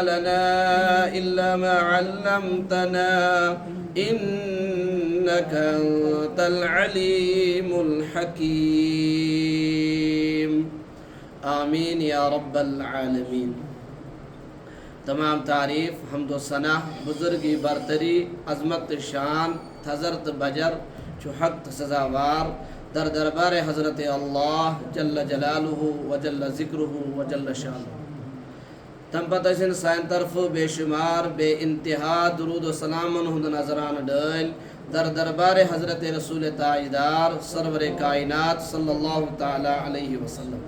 لنا إلا ما علمتنا إنك أنت العليم الحكيم آمين يا رب العالمين. تمام تعریف حمد و ثنا بزرگی برتری عظمت شان تھزرت بجر چو حق سزاوار در دربار حضرت اللہ جل جلالہ و جل ذکرہ و جل شانہ. تم پتہ سن سائن طرف بے شمار بے انتہا درود و سلام ہند نظران ڈل در دربار حضرت رسول تاجدار سرور کائنات صلی اللہ تعالی علیہ وسلم.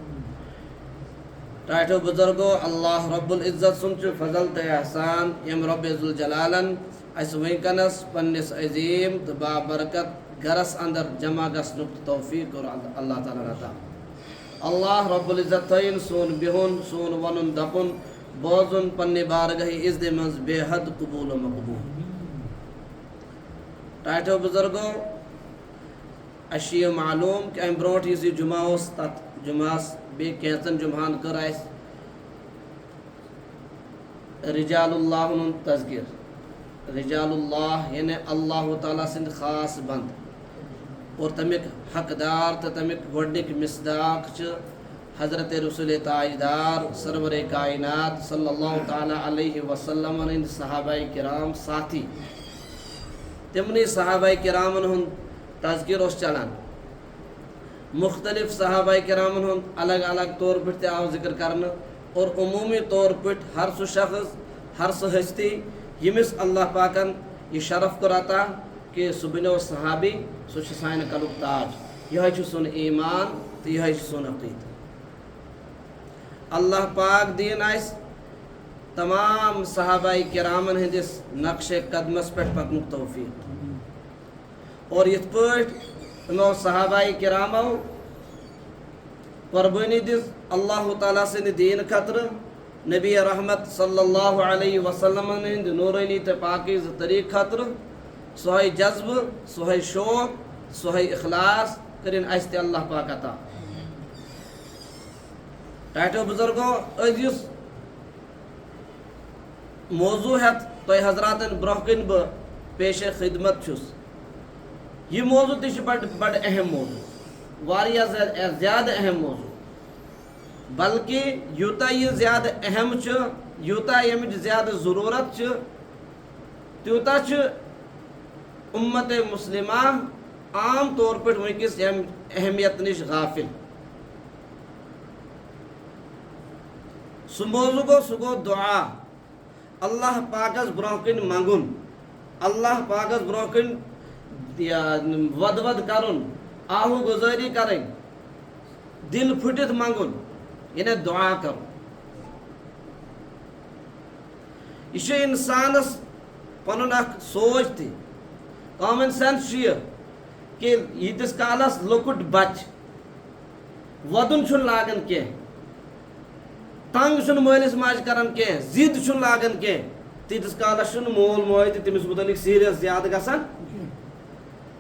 ٹائٹو بزرگو اللہ رب العزت سنچ فضل تے احسان یم رب ذوالجلالن اس وینکنس پنس عظیم تو بابرکت گرس اندر جمع گسنک توفیق اور اللہ تعالی عطا. اللہ رب العزت تین سون بہن سون ونن دپن بوزن پنہ بارگاہ عزت مز بے حد قبول و مقبول. ٹائٹو بزرگو اشی معلوم کہ ام برونٹ یہ جمعہ اس تت جمعہ بے کینچن جمعان کر رجال اللہ تذکر. رجال اللہ یعنی اللہ تعالیٰ سند خاص بند اور تمیک حقدار تو تمیک گوڈنک مصداق حضرت رسول تاجدار سرور کائنات صلی اللہ تعالیٰ علیہ وسلم ہند صحابہ کرام ساتھی. تمنی صحابہ کرام ہند تذکر اس چلان مختلف صحابہ کرام ہند الگ الگ طور پہ آو ذکر کرنا اور عمومی طور پہ ہر سو شخص ہر سو ہستی یمس اللہ پاکن یہ شرف کر عطا کہ سہ بنو صحابی سہ سانہ کلک تاج. یہ سون ایمان تو یہ سون عقیدہ. اللہ پاک دین آس تمام صحابہ کرامن ہندس نقش قدمس پہ پکنک توفیق اور یت پٲٹھۍ تمو صحابہ کرامو قربانی دِژ اللہ تعالیٰ سند دین خطر نبی رحمت صلی اللہ علیہ وسلم ہند نورانی تو پاکیز طریق خطر سوہے جذبہ سوہے شوق سوہے اخلاص کرن اس تہ اللہ پاک عطا. ٹائٹو بزرگو اس موضوع ہتھ تہ حضراتن برہ کن بہ پیش خدمت چھس. یہ موضوع تہ بڑ اہم موضوع واریاہ زیادہ اہم موضوع بلکہ یوتا یہ زیادہ اہم یوتا یمچ زیادہ ضرورت تیوتا امت مسلمہ عام طور پہ ونکس اہمیت نش غافل. سہ موضوع گو دعا اللہ پاکس برہ کن منگن اللہ پاکس برہ کن ود کرن آہو گزاری کریں دل پھٹت منگن یعنی دعا کرو. یہ انسانس پنن اخ سوچ تہ کامن سینس یہ کہ یتس کالس لکٹ بچ ودن چھن لاگن کی تنگ چھن مالس ماج کران کی ضد چھن لاگن کی تیتس کالس چھن مول موج تہ تمس متعلق سیریس زیادہ گژھان.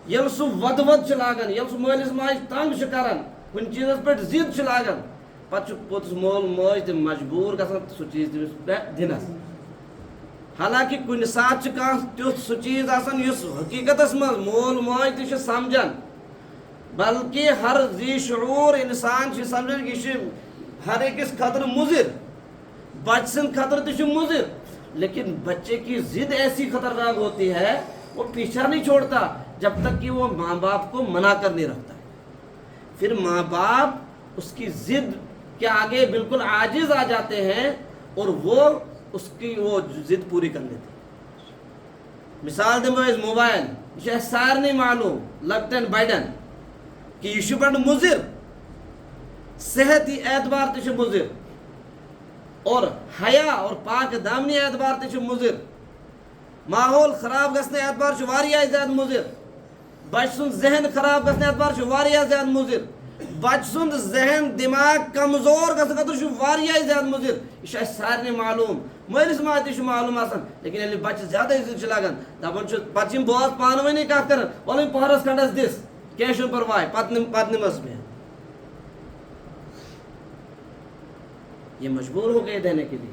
یل سہ ود لاگان یل سہ مالس ماج تنگ کران کن چیزس پہ ضد لاگان پتہ پوتس مول موج تہ مجبور گژھان سہ چیز تمس پہ دنس. حالانکہ کن سات کھانا تیتھ سہ چیز آسان یس حقیقتس مز مول موج تہ سمجھان بلکہ ہر ذی شعور انسان سمجھان کہ یہ ہر ایکس خطر مضر بچ سند خطر تہ مضر لیکن بچے کی ضد ایسی خطرناک ہوتی ہے وہ پیچھا نہیں چھوڑتا جب تک کہ وہ ماں باپ کو منع کر نہیں رکھتا. پھر ماں باپ اس کی ضد کے آگے بالکل عاجز آ جاتے ہیں اور وہ اس کی وہ ضد پوری کر لیتے ہیں. مثال دمو اس موبائل یہ سارے معلوم لگتن بڑن کہ یہ بڑ مضر صحتی اعتبار تہ مضر اور حیا اور پاک دامنی اعتبار تہ مضر ماحول خراب گھنے اعتبار واریاہ زیادہ مضر بچ سن ذہن خراب گھنے اعتبار واریاہ زیادہ مضر بچ سند ذہن دماغ کمزور گھن خاطر واریاہ زیادہ مضر. یہ سارے معلوم مالس ماج تہ معلوم آسان لیکن ییٚلہِ بچہ زیادہ ضد لاگان دپان پتہ بوز پانہٕ ؤنی کتھ کران ولن پہرس کھنڈس دس کینٛہہ چھُنہٕ پرواے پتہٕ نمس بہن. یہ مجبور ہو گئے دینے کے لیے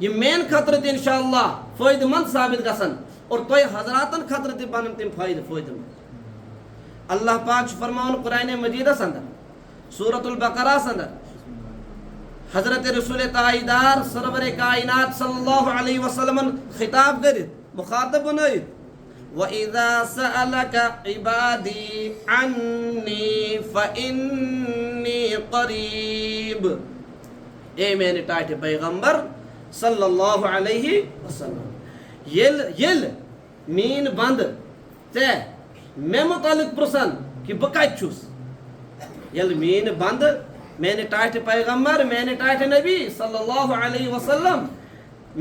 یہ مین خطر تہ انشاءاللہ فائدہ مند ثابت گژھن اور تہ حضراتن خطر تہ بنن تم فائدہ مند. اللہ پاک فرماون قرآن مجیدس اندر سورۃ البقرہ اندر حضرت رسول تائیدار سرور کائنات صلی اللہ علیہ وسلم خطاب کرت مخاطب بنائت وَإِذَا سَأَلَكَ عِبَادِي عَنِّي فَإِنِّي قَرِيب. اے میرے ٹاٹھے پیغمبر صلی اللہ علیہ وسلم یل مین بند تے میں متعلق پرسن کہ بہ کت چھس یل مین بند میرے ٹاٹھے پیغمبر میرے ٹاٹھے نبی صلی اللہ علیہ وسلم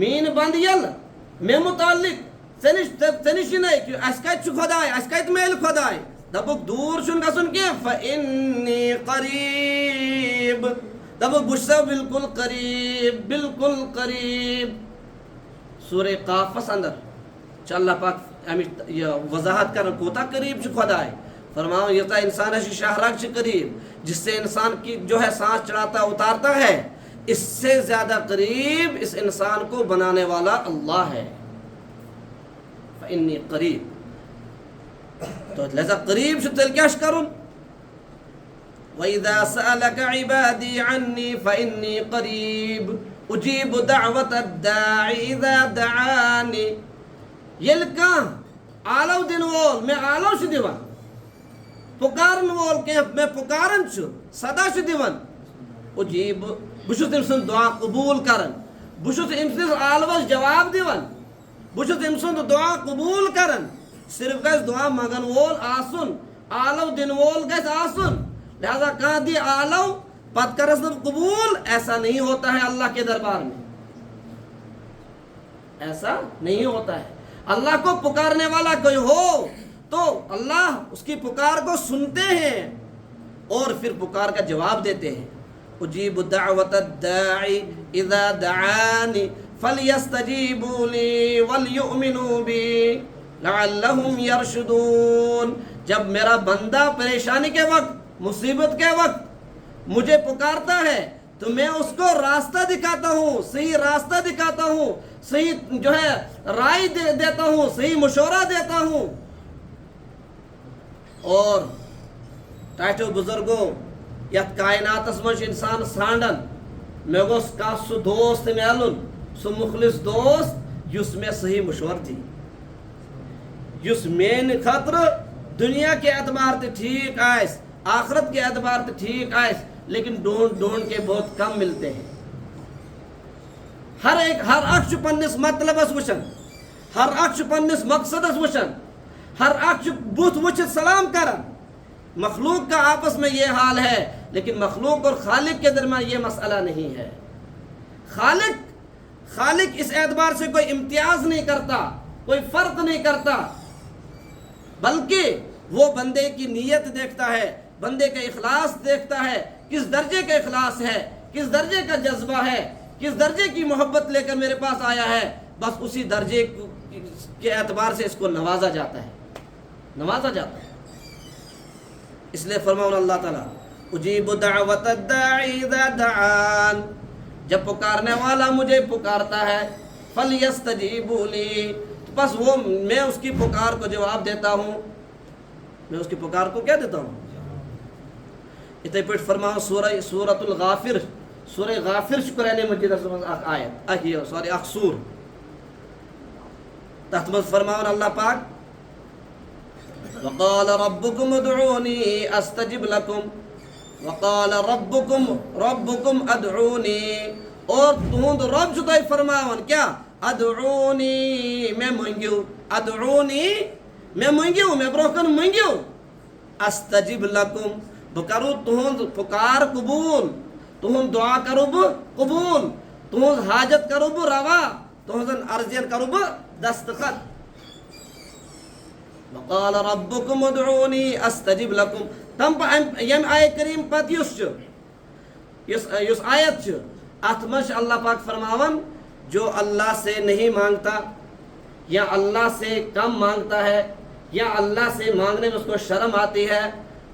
مین بند یل میں متعلق ژنش کہ اس کت خدائے اس کت میل خدائے دپک دور چھن گژھن کی فإنی قریب دپک بہ بالکل قریب بالکل قریب. سورہ قاف اندر اللہ پاک امچ وضاحت کرن کوتا قریب چھ خدائے فرماؤ یوتا انسان شاہراہ چھ قریب جس سے انسان کی جو ہے سانس چڑھاتا اتارتا ہے اس سے زیادہ قریب اس انسان کو بنانے والا اللہ ہے. فإنی قریب تو لہذا قریب سے تیل کیا کرن وَإِذَا سَأَلَكَ عِبَادِي عَنِّي فَإِنِّي قَرِيبٌ أُجِيبُ دَعْوَةَ الدَّاعِ إِذَا دَعَانِ. یل کان آلو دن وول میں آلو چھ دیوان پکارن وول کہ میں پکارن چھ صدا چھ دیوان اجیب بہ چھس تم سن دعا قبول کرن بہ چھس ام سن آلوس جواب دیوان بہ چھس ام سن دعا قبول کرن. صرف گژھِ دعا منگن وول آسن آلو دن وول گژھِ آسن لہذا کہاں دی آلو پت کرس نہ قبول ایسا نہیں ہوتا ہے اللہ کے دربار میں ایسا نہیں ہوتا ہے. اللہ کو پکارنے والا کوئی ہو تو اللہ اس کی پکار کو سنتے ہیں اور پھر پکار کا جواب دیتے ہیں. اجیب دعوت الداعی اذا دعانی فلیستجیبوا لی ولیؤمنوا بی لعلہم یرشدون. جب میرا بندہ پریشانی کے وقت مصیبت کے وقت مجھے پکارتا ہے تو میں اس کو راستہ دکھاتا ہوں صحیح راستہ دکھاتا ہوں صحیح جو ہے رائے دیتا ہوں صحیح مشورہ دیتا ہوں. اور ٹاٹو بزرگوں یت کائناتس مجھ انسان سانڈن میں گوس کا سو دوست میلن سو مخلص دوست یس میں صحیح مشور دی یس مین خطر دنیا کے اعتبار تے ٹھیک آئس آخرت کے اعتبار تے ٹھیک آئس لیکن ڈھونڈ کے بہت کم ملتے ہیں. ہر اکھ پنس مطلبس وچن ہر اکھ پنس مقصدس وچن ہر اکھ بت وچھت سلام کرن. مخلوق کا آپس میں یہ حال ہے لیکن مخلوق اور خالق کے درمیان یہ مسئلہ نہیں ہے. خالق اس اعتبار سے کوئی امتیاز نہیں کرتا کوئی فرق نہیں کرتا بلکہ وہ بندے کی نیت دیکھتا ہے بندے کا اخلاص دیکھتا ہے کس درجے کا اخلاص ہے کس درجے کا جذبہ ہے کس درجے کی محبت لے کر میرے پاس آیا ہے بس اسی درجے کے اعتبار سے اس کو نوازا جاتا ہے. اس لیے فرماؤں اللہ تعالیٰ اجیب دعوت الداعی اذا دعان جب پکارنے والا مجھے پکارتا ہے فلیستجیبوا لی بس وہ میں اس کی پکار کو جواب دیتا ہوں میں اس کی پکار کو کیا دیتا ہوں. اتنے پیٹ فرماؤں سورۃ الغافر سورہ غافر قرآن مجید آیت اخ سور تحت مز فرماؤں اللہ پاک وقال ربكم ادعوني استجب لكم وقال ربكم ادعوني اور تہند رب چھو تۄہہِ فرماون کیا ادعونی میں منگیو ادعونی میں منگیو میں برونٛہہ کن منگیو استجب لکم بہ کرو تہند پکار قبول تہند دعا کرو بہ قبول تہند حاجت کرو بہ روا تہنزن عرضین کرو بہ دستخط. وقال ربكم ادعوني استجب لكم تم یم آیت کریم پت یس آیت اتمش اللہ پاک فرماون جو اللہ سے نہیں مانگتا یا اللہ سے کم مانگتا ہے یا اللہ سے مانگنے میں اس کو شرم آتی ہے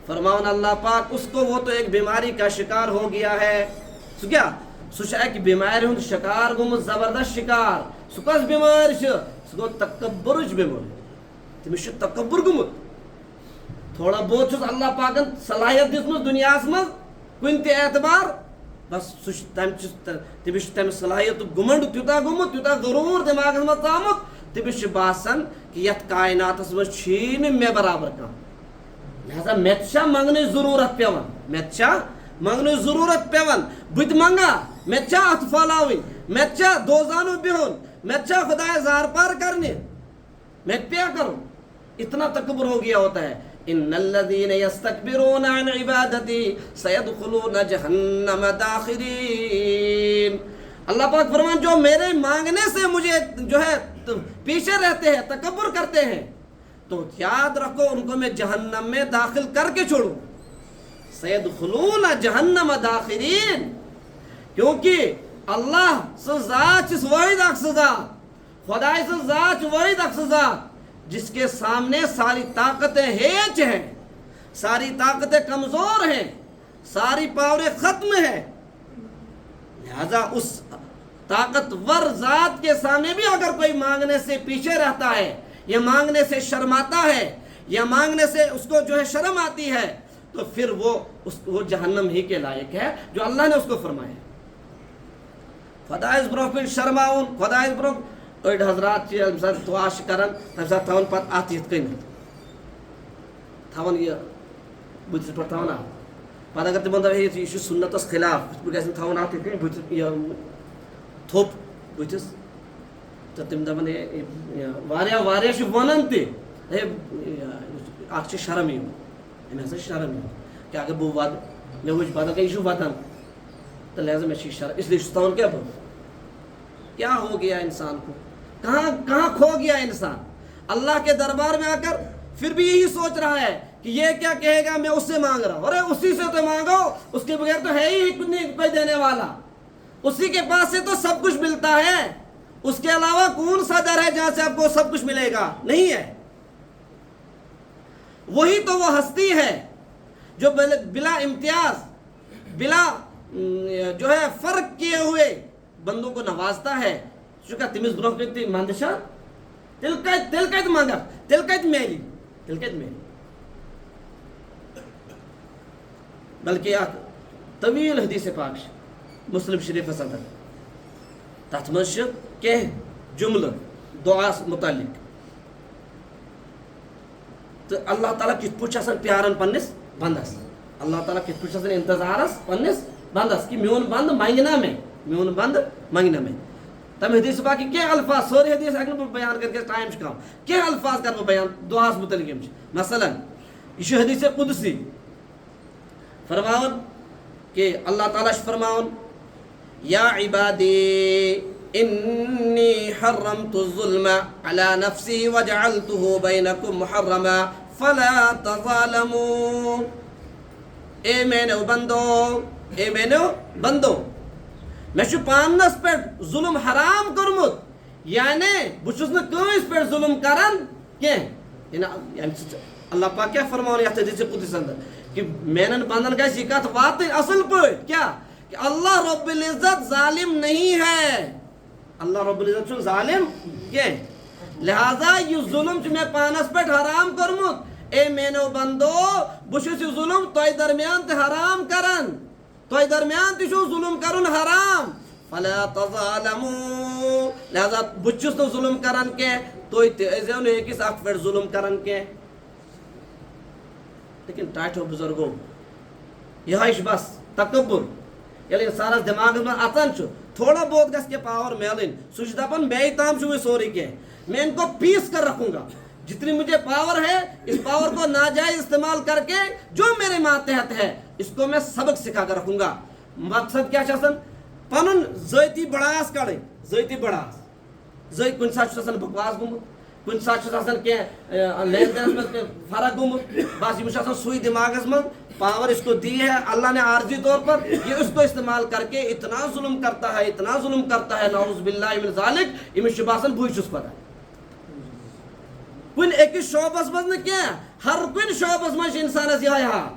فرماون اللہ پاک اس کو وہ تو ایک بیماری کا شکار ہو گیا ہے. کیا سہ اکہ بیمار ہند شکار گومت زبردست شکار سہ کس بیمار سہ گو تکبرچ بیمار تمس تکبر گومت تھوڑا بہت چھس اللہ پاکن صلاحیت دژمٕژ دنیاہس مز کُنہِ تہِ اعتبار بس تمس تمہِ صلاحیت گمنڈ تیوٗتاہ گوٚمُت تیوٗتاہ غروٗر دٮ۪ماغس منٛز ژامُت تٔمِس چھُ باسان کہِ یتھ کایناتس منٛز چھی نہٕ مےٚ برابر کانٛہہ لہذا مےٚ تہِ چھا منٛگنٕچ ضروٗرت پیٚوان مےٚ تہِ چھا منٛگنٕچ ضروٗرت پیٚوان بہٕ تہِ منٛگا مےٚ تہِ چھا اتھٕ پھٔہلاوٕنۍ مےٚ تہِ چھا دوزانو بِہُن مےٚ تہِ چھا خۄداے زار پار کرنہِ مےٚ تہِ پیٚیا کرُن اتنا تکبر ہو گیا ہوتا ہے ان الذين يستكبرون عن عبادتي سيدخلون جہنم داخرین اللہ پاک فرمان جو میرے مانگنے سے مجھے جو ہے پیچھے رہتے ہیں تکبر کرتے ہیں تو یاد رکھو ان کو میں جہنم میں داخل کر کے چھوڑوں سیدخلون جہنم داخرین کیونکہ اللہ سے ذات واحد اکھ ذات خدائے سے ذات واحد اکھ ذات جس کے سامنے ساری طاقتیں ہیچ ہیں ساری طاقتیں کمزور ہیں ساری پاوریں ختم ہیں لہذا اس طاقتور ذات کے سامنے بھی اگر کوئی مانگنے سے پیچھے رہتا ہے یا مانگنے سے شرماتا ہے یا مانگنے سے اس کو جو ہے شرم آتی ہے تو پھر وہ جہنم ہی کے لائق ہے جو اللہ نے اس کو فرمایا خدائے برونٛہہ کُن شرماؤن خدائے برونٛہہ أڑۍ حضرات ییٚمہِ ساتہٕ دعا چھِ کران تَمہِ ساتہٕ تھاوان پتہٕ اَتھ یِتھ کٔنٮ۪تھ تھاوان یہِ بٕتھِس پٮ۪ٹھ تھاوان اَتھ پتہٕ اگر تِمن دپہِ یہِ چھُ سُنتس خلاف یِتھ پٲٹھۍ گژھِ نہٕ تھاوُن اَتھ یِتھ کٔنۍ بٕتھِس یہِ تھوٚپ بٕتھِس تہٕ تِم دپان واریاہ واریاہ چھِ ونان تہِ اکھ چھِ شرم یِوان أمۍ ہسا چھِ شرم یِوان کہ اگر بہٕ ودٕ مےٚ وٕچھ بدل کینٛہہ یہِ چھُ ودان تہٕ لہذا مےٚ چھِ یہِ شرم اس لیے چھُس تھاوان کیٛاہ بہٕ کیا ہو گیا انسان کو کہاں کھو گیا انسان اللہ کے دربار میں آ کر پھر بھی یہی سوچ رہا ہے کہ یہ کیا کہے گا میں اس سے مانگ رہا ہوں ارے اسی سے تو مانگو اس کے بغیر تو ہے ہی کوئی دینے والا اسی کے پاس سے تو سب کچھ ملتا ہے اس کے علاوہ کون سا در ہے جہاں سے آپ کو سب کچھ ملے گا نہیں ہے وہی تو وہ ہستی ہے جو بلا امتیاز بلا جو ہے فرق کیے ہوئے بندوں کو نوازتا ہے چونکہ تمس برونٛہہ کن تہِ منٛدٕ چھا تیٚلہِ کتہِ منٛگکھ تیٚلہِ کتہِ میلی بلکہ اکھ طویل حدیث پاک چھِ مسلم شریفس اندر تتھ منٛز چھِ کینٛہہ جملہٕ دعاس متعلق تہٕ اللہ تعالیٰ کِتھ پٲٹھۍ چھُ آسان پیاران پننس بندس اللہ تعالیٰ کِتھ پٲٹھۍ چھُ آسان انتظارس پننس بندس کہ میون بند منگنا میں میون بند منگنا میں تم حدیث باقی کینٛہہ الفاظ سورُے حدیث ہیٚکہٕ نہٕ بہٕ بیان کٔرِتھ کیٛازِ ٹایم چھُ کم کینٛہہ الفاظ کرٕ بہٕ بیان دعاہس متعلق یِم چھِ مثلاً یہ چھُ حدیث قدسی فرماوان کہ اللہ تعالیٰ چھُ فرماوان یا عبادی انی حرمت الظلم علی نفسی وجعلته بینکم محرما فلا تظالموا اے میانیو بندو میں چھُ پانس پٮ۪ٹھ ظلم حرام کوٚرمُت یعنی بہٕ چھُس نہٕ کٲنٛسہِ پٮ۪ٹھ ظلم کران کینٛہہ اللہ پاک کیٛاہ فرماوان یتھ حدیث قدس اندر کہ میانن بندن گژھِ یہِ کتھ واتٕنۍ اصل پٲٹھۍ کیٛاہ کہ اللہ رب العزت ظالم نہیں ہے اللہ رب العزت چھُنہٕ ظالم کینٛہہ لہذا یہِ ظلم چھُ مےٚ پانس پٮ۪ٹھ حرام کوٚرمُت اے میانیو بندو بہٕ چھُس یہِ ظلم تۄہہِ درمیان تہِ حرام کران تۄہہِ درمیان تہِ چھُو ظلم کرُن حرام فلا تظالموا لہذا بہٕ چھُس نہٕ ظلم کران کینٛہہ تُہۍ تہِ ٲسۍزیو نہٕ أکِس اکھ پٮ۪ٹھ ظلم کران کینٛہہ لیکن ٹاٹھیو بُزرگو یِہوٚے چھُ بس تکبر ییٚلہِ اِنسانس دٮ۪ماغس منٛز اژان چھُ تھوڑا بہت گژھِ کینٛہہ پاور میلٕنۍ سُہ چھُ دپان بیٚیہِ تام چھُ وۄنۍ سورُے کینٛہہ میں ان کو پیس کر رکھوں گا جتنی مجھے پاور ہے اس پاور کو ناجائز استعمال کر کے جو میرے ماتحت ہے اس کو میں سبق سکھا کر رکھوں گا مقصد کیا چھُ آسان پنُن ذٲتی بڑاس کڑٕنۍ ذٲتی بڑاس کُنہِ ساتہٕ چھُس آسان بکواس گوٚمُت کُنہِ ساتہٕ چھُس آسان کینٛہہ لین دینس منٛز کینٛہہ فرق گوٚمُت بس یٔمِس چھُ آسان سُے دٮ۪ماغس منٛز پاور اس کو دی ہے اللہ نے عارضی طور پر یہ اس کو استعمال کر کے اتنا ظلم کرتا ہے نعوذ باللہ من ذالک أمِس چھُ باسان بٕے چھُس خۄدا کُنہِ أکِس شعبس منٛز نہٕ کینٛہہ ہر کُنہِ شعبس منٛز چھِ اِنسانس یِہوٚے حال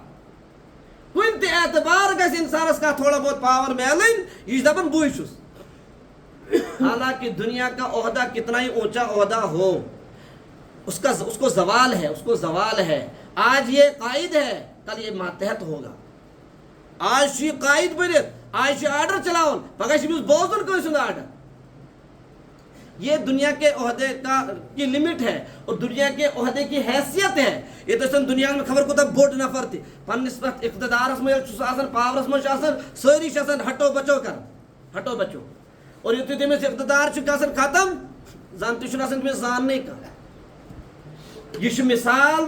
کن تہ اعتبار گژھِ انسانس کا تھوڑا بہت پاور ملن یہ دپان بوئی چھس. حالانکہ دنیا کا عہدہ کتنا ہی اونچا عہدہ ہو اس کو زوال ہے, اس کو زوال ہے. آج یہ قائد ہے, کل یہ ماتحت ہوگا. آج یہ قائد بنت, آج یہ آرڈر چلاؤن, پگہ چھ بوزن کٲنٛسہِ ہُنٛد آرڈر. یہ دنیا کے عہدے کی لمٹ ہے اور دنیا کے عہدے کی حیثیت ہے. یہ تو دنیا میں خبر کوتاہ بوڑ نفر تہ پنس پتھ اقتدارس منٛز آسان, پاورس منٛز آسان, سٲری چھِ آسان ہٹو بچو کر, ہٹو بچو. اور یُتھُے تٔمِس اقتدار چھُ گژھان ختم زن تہِ چھُنہٕ آسان تٔمِس زاننٕے کانٛہہ. یہ چھُ مثال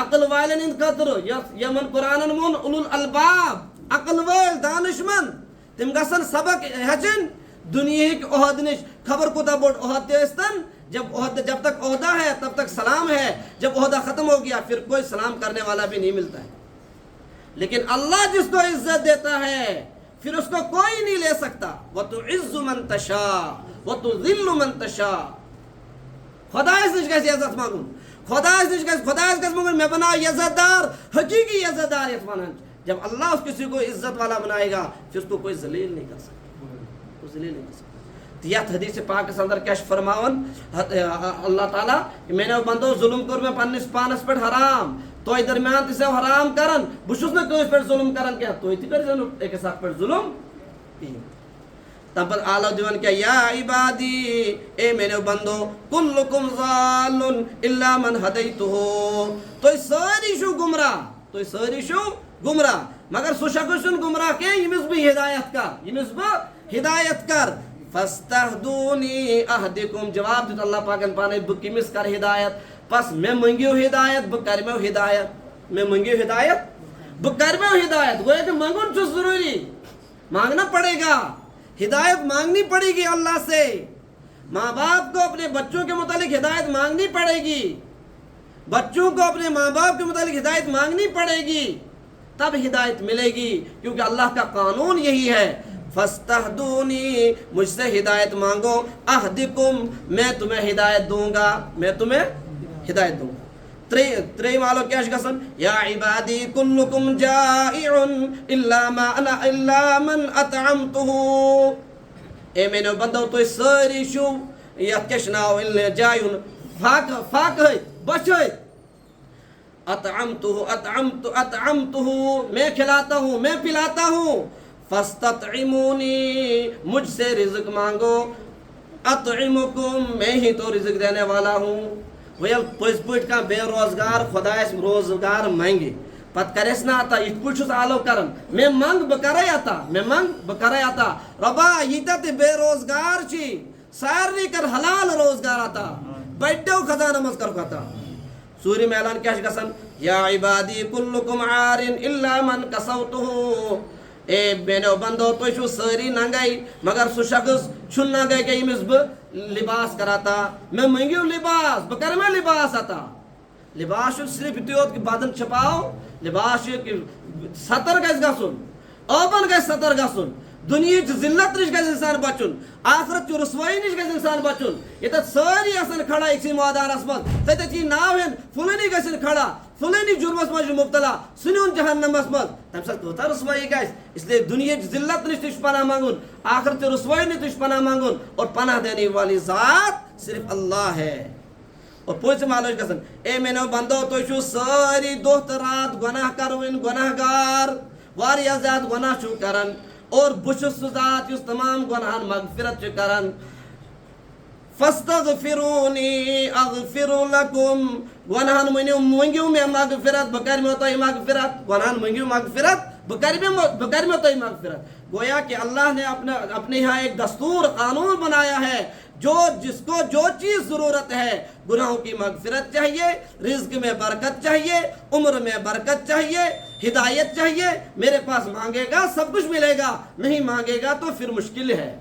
عقل والٮ۪ن ہٕنٛدِ خٲطرٕ یمن قرآنن ووٚن اُلُل الباب, عقل وٲلۍ دانش مند تِم گژھن سبق ہیٚچھٕنۍ دنیاہٕکۍ عہد نش. خبر کوتاہ بوڑ عہد تہِ ٲسۍتن, جب تک عہدہ ہے تب تک سلام ہے, جب عہدہ ختم ہو گیا پھر کوئی سلام کرنے والا بھی نہیں ملتا ہے. لیکن اللہ جس کو عزت دیتا ہے پھر اس کو کوئی نہیں لے سکتا. وَتُعِزُّ مَن تَشَاءُ وَتُذِلُّ مَن تَشَاءُ. خدایس نش گژھِ عزت مانگُن, خدایس گژھِ مانگُن مےٚ بناو عزت دار, حقیقی عزت دار یتھ ونان. جب اللہ اس کسی کو عزت والا بنائے گا پھر اس کو کوئی ذلیل نہیں کر سکتا, وہ ذلیل نہیں کر سکتا. یتھ حدیث پاک اندر کیا فرماون اللہ تعالیٰ, میں نے بندو ظلم کور میں پنس پانس پہ حرام, تہ درمیان تہ حرام کران, بہ چھس نہ کٲنٛسہِ پٮ۪ٹھ ظلم کران کینٛہہ, تُہۍ تہِ کٔرۍزیو نہٕ أکِس اکھ پٮ۪ٹھ ظلم کِہیٖنۍ. تمہ پتہٕ آلو دِوان کیٛاہ, یا عبادی, اے میرے بندو, کلکم ضالٌ الا من ہدیتہ. تُہۍ سٲری چھِو گمراہ, تُہۍ سٲری چھِو گمراہ مگر سُہ شخص چھُنہٕ گمراہ کینٛہہ ییٚمِس بہٕ ہدایت کر, ییٚمِس بہٕ ہدایت کر. فاستہدونی اہدکم. جواب دیت اللہ پاکن پانے, بہ کٔمِس کر ہدایت, پس میں منگیو ہدایت, بہ کرمو ہدایت, میں منگیو ہدایت, بہ کرمو ہدایت. گویا کہ منگن چھُ ضروری, مانگنا پڑے گا, ہدایت مانگنی پڑے گی اللہ سے. ماں باپ کو اپنے بچوں کے متعلق ہدایت مانگنی پڑے گی, بچوں کو اپنے ماں باپ کے متعلق ہدایت مانگنی پڑے گی, تب ہدایت ملے گی. کیونکہ اللہ کا قانون یہی ہے, فاستہدونی, مجھ سے ہدایت مانگو, اہدکم, میں تمہیں ہدایت دوں گا, میں تمہیں ہدایت دوں گا. تریم آلو کیا گژھان, یا عبادی کلکم جائع الا من اطعمتہ. اے میانیو بندو, تُہۍ سٲری چھِو یتھ کیٛاہ چھُ ناو جایہِ ہُنٛد فاقہٕ بچھٲیِتھ. اطعمتہ, میں کھلاتا ہوں, میں پلاتا ہوں. فاستطعمونی, مجھ سے رزق مانگو. اطعمکم, میں ہی تو رزق دینے والا ہوں. ویل پٔزۍ پٲٹھۍ کانٛہہ بے روزگار خۄدایس روزگار منگہِ, پتہٕ کریس نا عطا, یِتھ پٲٹھۍ چھُس آلو کران, مےٚ منگ بہٕ کرے عطا, مےٚ منگ بہٕ کرے عطا. رۄبا ییٖتیاہ تہِ بے روزگار چھی سارنٕے کر حلال روزگار عطا, بٔڑیو خزانو منٛز کرُکھ عطا. ژوٗرِم اعلان کیٛاہ چھُ گژھان, یا عبادی کلکم عارٍ الا من کسوتہ. اے میانیو بندو, تُہۍ چھِو سٲری ننگے مگر سُہ شخص چھُنہٕ ننگے کینٛہہ ییٚمِس بہٕ لباس کر عطا. میں منگیو لباس, بہٕ کرٕ مےٚ لباس عطا. لباس چھُنہٕ صرف یُتُے یوت کہ بدن چھپاو, لباس چھُ کہ ستر گژھِ گژھُن, اوپن گژھِ ستر گژھُن, دنیہٕچ ذلت نش گژھِ انسان بچُن, آخرت چہِ رسوٲیی نش گژھِ انسان بچُن. ییٚتٮ۪تھ سٲری آسان کھڑا أکسٕے مٲدانس منٛز, تتٮ۪تھ یی ناو ہٮ۪ن فلٲنی گژھن کھڑا, فلٲنی جُرمس منٛز چھُ مبتلا, سُہ نیُن جہنمس منٛز, تمہِ ساتہٕ کۭژاہ رسوٲیی گژھِ. اس لیے دنیہٕچ ذلت نش تہِ چھُ پناہ منگُن, آخرت چہِ رسوٲیی نش تہِ چھُ پناہ منگُن, اور پناہ دینے والی ذات صرف اللہ ہے. اور پوٗژِم آلوچ گژھان, اے میانیو بندو, تُہۍ چھِو سٲری دۄہ تہٕ رات گۄناہ کروٕنۍ, گۄناہ گار, واریاہ زیادٕ گۄناہ چھِو کران, اور بہٕ چھُس سُہ ذات یُس تمام گۄناہن مغفرت چھُ کران. فاستغفرونی اغفر لکم. گۄناہن منگیو مےٚ مغفرت, بہٕ کرمو تۄہہِ مغفرت. گۄناہن منگیو مغفرت, بہٕ کرمو تۄہہِ مغفرت. گویا کہ اللہ نے اپنے یہاں ایک دستور قانون بنایا ہے, جس کو جو چیز ضرورت ہے, گناہوں کی مغفرت چاہیے, رزق میں برکت چاہیے, عمر میں برکت چاہیے, ہدایت چاہیے, میرے پاس مانگے گا سب کچھ ملے گا, نہیں مانگے گا تو پھر مشکل ہے.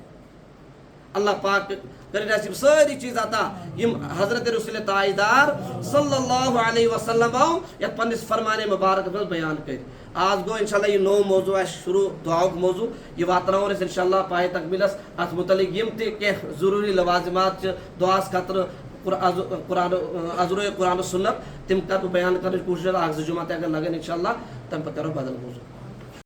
اللہ پاک کرے نصیب ساری چیز عطا یم حضرت رسول تاجدار صلی اللہ علیہ وسلم آو یت پنس فرمان مبارک مز بیان کر. آج گو انشاءاللہ یہ نو موضوع شروع دعاؤک موضوع, یہ واتناؤ اس انشاءاللہ پائے تکمیلس. ات متعلق یم تہ کی ضروری لوازمات دعاس خاطر عذر قرآن و سنت تم کر بیان کرنے کوشش, اکھ زٕ جمعہ تہ اگر لگن انشاءاللہ تم پتہ کرو بدل موضوع.